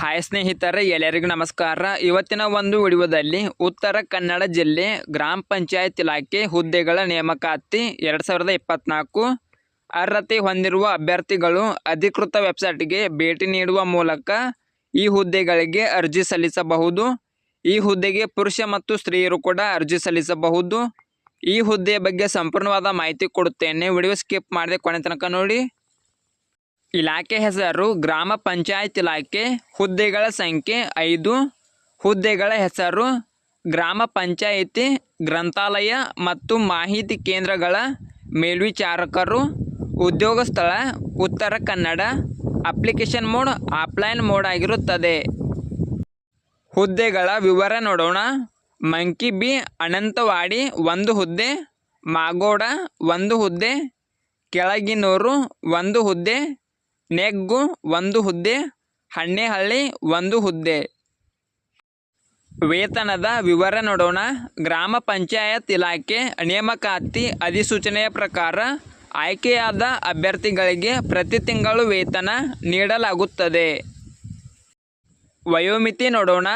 Hi ಸ್ನೇಹಿತರೆ, ಎಲ್ಲರಿಗೂ ನಮಸ್ಕಾರ. ಇವತ್ತಿನ ಒಂದು ವಿಡಿಯೋದಲ್ಲಿ ಉತ್ತರ ಕನ್ನಡ ಜಿಲ್ಲೆ ಗ್ರಾಮ ಪಂಚಾಯತ್ ಇಲಾಖೆ ಹುದ್ದೆಗಳ ನೇಮಕಾತಿ 2024 ಅರ್ಹತೆ ಹೊಂದಿರುವ ಅಭ್ಯರ್ಥಿಗಳು ಅಧಿಕೃತ ವೆಬ್ಸೈಟ್ಗೆ ಭೇಟಿ ನೀಡುವ ಮೂಲಕ ಈ ಹುದ್ದೆಗಳಿಗೆ ಅರ್ಜಿ ಸಲ್ಲಿಸಬಹುದು. ಈ ಹುದ್ದೆಗೆ ಪುರುಷ ಮತ್ತು ಸ್ತ್ರೀಯರು ಕೂಡ ಅರ್ಜಿ ಸಲ್ಲಿಸಬಹುದು. ಈ ಹುದ್ದೆಯ ಬಗ್ಗೆ ಸಂಪೂರ್ಣವಾದ ಮಾಹಿತಿ ಕೊಡುತ್ತೇನೆ. ವಿಡಿಯೋ ಸ್ಕಿಪ್ ಮಾಡದೆ ಕೊನೆ ತನಕ ನೋಡಿ. ಇಲಾಖೆ ಹೆಸರು ಗ್ರಾಮ ಪಂಚಾಯತ್ ಇಲಾಖೆ. ಹುದ್ದೆಗಳ ಸಂಖ್ಯೆ 5. ಹುದ್ದೆಗಳ ಹೆಸರು ಗ್ರಾಮ ಪಂಚಾಯಿತಿ ಗ್ರಂಥಾಲಯ ಮತ್ತು ಮಾಹಿತಿ ಕೇಂದ್ರಗಳ ಮೇಲ್ವಿಚಾರಕರು. ಉದ್ಯೋಗ ಸ್ಥಳ Uttara Kannada. Application mode offline mode ಆಗಿರುತ್ತದೆ. ಹುದ್ದೆಗಳ ವಿವರ ನೋಡೋಣ. ಮಂಕಿ ಬಿ ಅನಂತವಾಡಿ 1 ಹುದ್ದೆ, ಮಾಗೋಡ 1 ಹುದ್ದೆ, ಕೆಳಗಿನೂರು 1 ಹುದ್ದೆ, ನೆಗ್ಗು 1 ಹುದ್ದೆ, ಹಣ್ಣೆಹಳ್ಳಿ 1 ಹುದ್ದೆ. ವೇತನದ ವಿವರ ನೋಡೋಣ. ಗ್ರಾಮ ಪಂಚಾಯತ್ ಇಲಾಖೆ ನೇಮಕಾತಿ ಅಧಿಸೂಚನೆಯ ಪ್ರಕಾರ ಆಯ್ಕೆಯಾದ ಅಭ್ಯರ್ಥಿಗಳಿಗೆ ಪ್ರತಿ ತಿಂಗಳು ವೇತನ ನೀಡಲಾಗುತ್ತದೆ. ವಯೋಮಿತಿ ನೋಡೋಣ.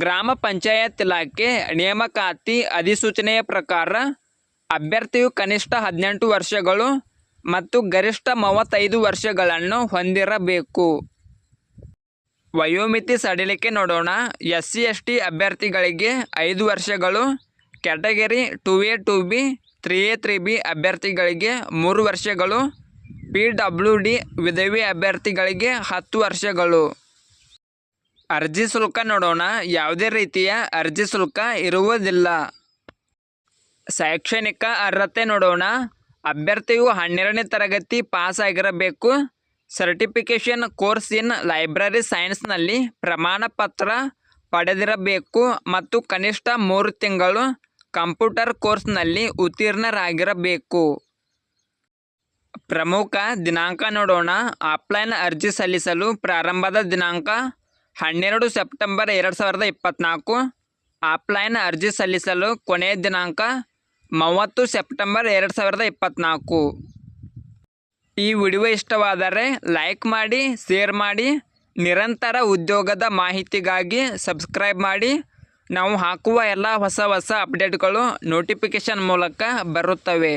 ಗ್ರಾಮ ಪಂಚಾಯತ್ ಇಲಾಖೆ ನೇಮಕಾತಿ ಅಧಿಸೂಚನೆಯ ಪ್ರಕಾರ ಅಭ್ಯರ್ಥಿಯು ಕನಿಷ್ಠ 18 ವರ್ಷಗಳು ಮತ್ತು ಗರಿಷ್ಠ 35 ವರ್ಷಗಳನ್ನು ಹೊಂದಿರಬೇಕು. ವಯೋಮಿತಿ ಸಡಿಲಿಕೆ ನೋಡೋಣ. SC ST ಅಭ್ಯರ್ಥಿಗಳಿಗೆ 5 ವರ್ಷಗಳು, category 2A 2B 3A 3B ಅಭ್ಯರ್ಥಿಗಳಿಗೆ 3 ವರ್ಷಗಳು, PWD ವಿಧವೆ ಅಭ್ಯರ್ಥಿಗಳಿಗೆ 10 ವರ್ಷಗಳು. ಅರ್ಜಿ ಶುಲ್ಕ ನೋಡೋಣ. ಯಾವುದೇ ರೀತಿಯ ಅರ್ಜಿ ಶುಲ್ಕ ಇರುವುದಿಲ್ಲ. ಶೈಕ್ಷಣಿಕ ಅರ್ಹತೆ ನೋಡೋಣ. ಅಭ್ಯರ್ಥಿಯು 12ನೇ ತರಗತಿ ಪಾಸ್ ಆಗಿರಬೇಕು. ಸರ್ಟಿಫಿಕೇಷನ್ ಕೋರ್ಸ್ ಇನ್ ಲೈಬ್ರರಿ ಸೈನ್ಸ್ನಲ್ಲಿ ಪ್ರಮಾಣ ಪತ್ರ ಪಡೆದಿರಬೇಕು ಮತ್ತು ಕನಿಷ್ಠ 3 ತಿಂಗಳು ಕಂಪ್ಯೂಟರ್ ಕೋರ್ಸ್ನಲ್ಲಿ ಉತ್ತೀರ್ಣರಾಗಿರಬೇಕು. ಪ್ರಮುಖ ದಿನಾಂಕ ನೋಡೋಣ. ಆಫ್ಲೈನ್ ಅರ್ಜಿ ಸಲ್ಲಿಸಲು ಪ್ರಾರಂಭದ ದಿನಾಂಕ 12 ಸೆಪ್ಟೆಂಬರ್ 2024. ಆಫ್ಲೈನ್ ಅರ್ಜಿ ಸಲ್ಲಿಸಲು ಕೊನೆಯ ದಿನಾಂಕ 30 ಸೆಪ್ಟೆಂಬರ್ 2024. ಈ ವಿಡಿಯೋ ಇಷ್ಟವಾದರೆ ಲೈಕ್ ಮಾಡಿ, ಶೇರ್ ಮಾಡಿ. ನಿರಂತರ ಉದ್ಯೋಗದ ಮಾಹಿತಿಗಾಗಿ ಸಬ್ಸ್ಕ್ರೈಬ್ ಮಾಡಿ. ನಾವು ಹಾಕುವ ಎಲ್ಲ ಹೊಸ ಅಪ್ಡೇಟ್ಗಳು ನೋಟಿಫಿಕೇಷನ್ ಮೂಲಕ ಬರುತ್ತವೆ.